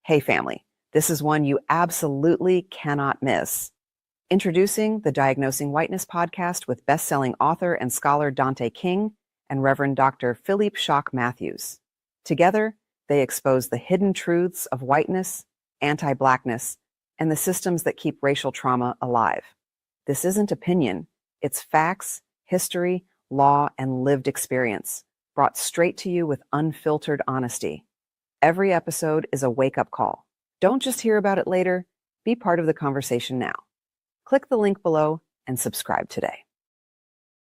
Hey family, this is one you absolutely cannot miss. Introducing the Diagnosing Whiteness podcast with best-selling author and scholar Dante King and Reverend Dr. Philippe Matthews. Together, they expose the hidden truths of whiteness, anti-blackness, and the systems that keep racial trauma alive. This isn't opinion, it's facts, history, law, and lived experience, brought straight to you with unfiltered honesty. Every episode is a wake-up call. Don't just hear about it later, be part of the conversation now. Click the link below and subscribe today.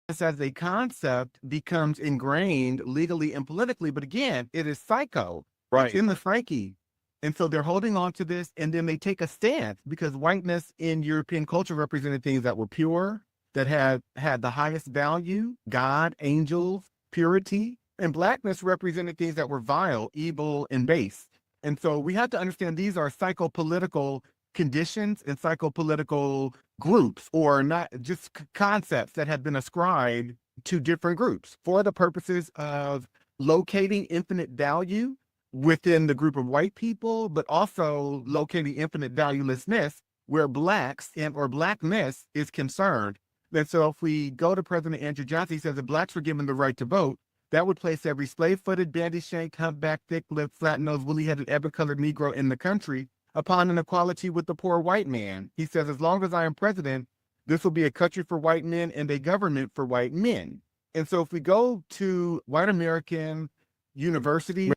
This as a concept becomes ingrained legally and politically, but again, it is psycho. Right. It's in the psyche. And so they're holding on to this, and then they take a stance because whiteness in European culture represented things that were pure, that had the highest value, God, angels, purity, and blackness represented things that were vile, evil, and base. And so we have to understand these are psychopolitical conditions and psychopolitical groups, or not just concepts that have been ascribed to different groups for the purposes of locating infinite value within the group of white people, but also locating infinite valuelessness where blacks or blackness is concerned. And so if we go to President Andrew Johnson, he says if blacks were given the right to vote, that would place every slave-footed, bandy-shanked, humpback, thick-lipped, flat-nosed, woolly-headed, ebony-colored Negro in the country upon an equality with the poor white man. He says, as long as I am president, this will be a country for white men and a government for white men. And so if we go to white American university,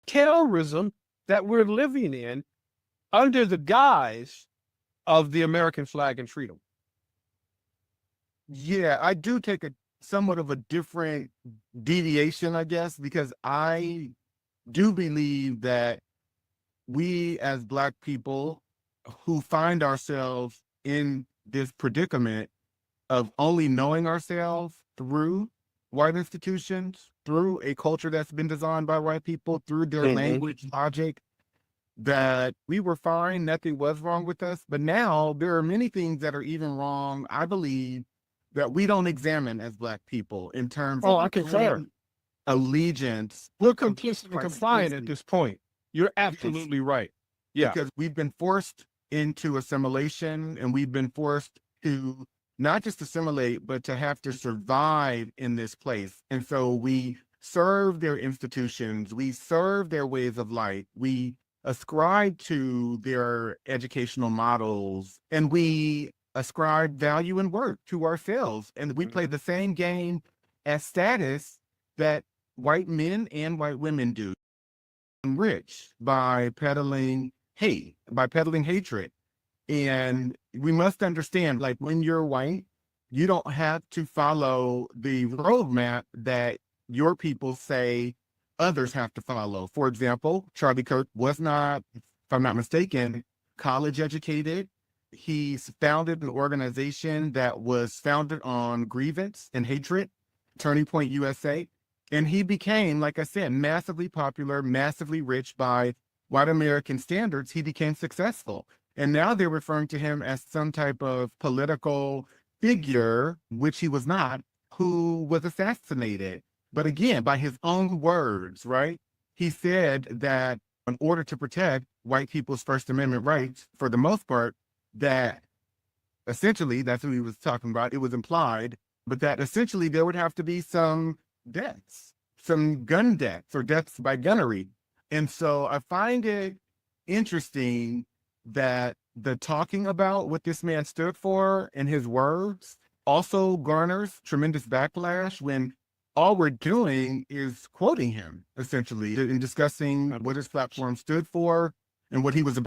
terrorism that we're living in under the guise of the American flag and freedom. Yeah, I do take somewhat of a different deviation, I guess, because I do believe that we as Black people who find ourselves in this predicament of only knowing ourselves through white institutions, through a culture that's been designed by white people, through their language, logic, that we were fine, nothing was wrong with us. But now there are many things that are even wrong, I believe, that we don't examine as Black people in terms of allegiance. We're complicit and compliant at this point. You're absolutely right. Yeah. Because we've been forced into assimilation, and we've been forced to not just assimilate, but to have to survive in this place. And so we serve their institutions, we serve their ways of life, we ascribe to their educational models, and we ascribe value and worth to ourselves. And we play the same game as status that white men and white women do. Rich by peddling hate, by peddling hatred. And we must understand, like, when you're white, you don't have to follow the roadmap that your people say others have to follow. For example, Charlie Kirk was not, if I'm not mistaken, college educated. He's founded an organization that was founded on grievance and hatred, Turning Point USA. And he became, like I said, massively popular, massively rich by white American standards. He became successful. And now they're referring to him as some type of political figure, which he was not, who was assassinated. But again, by his own words, right? He said that in order to protect white people's First Amendment rights, for the most part, that essentially, that's what he was talking about. It was implied, but that essentially there would have to be some deaths, some gun deaths or deaths by gunnery. And so I find it interesting that the talking about what this man stood for and his words also garners tremendous backlash when all we're doing is quoting him, essentially, in discussing what his platform stood for and what he was about.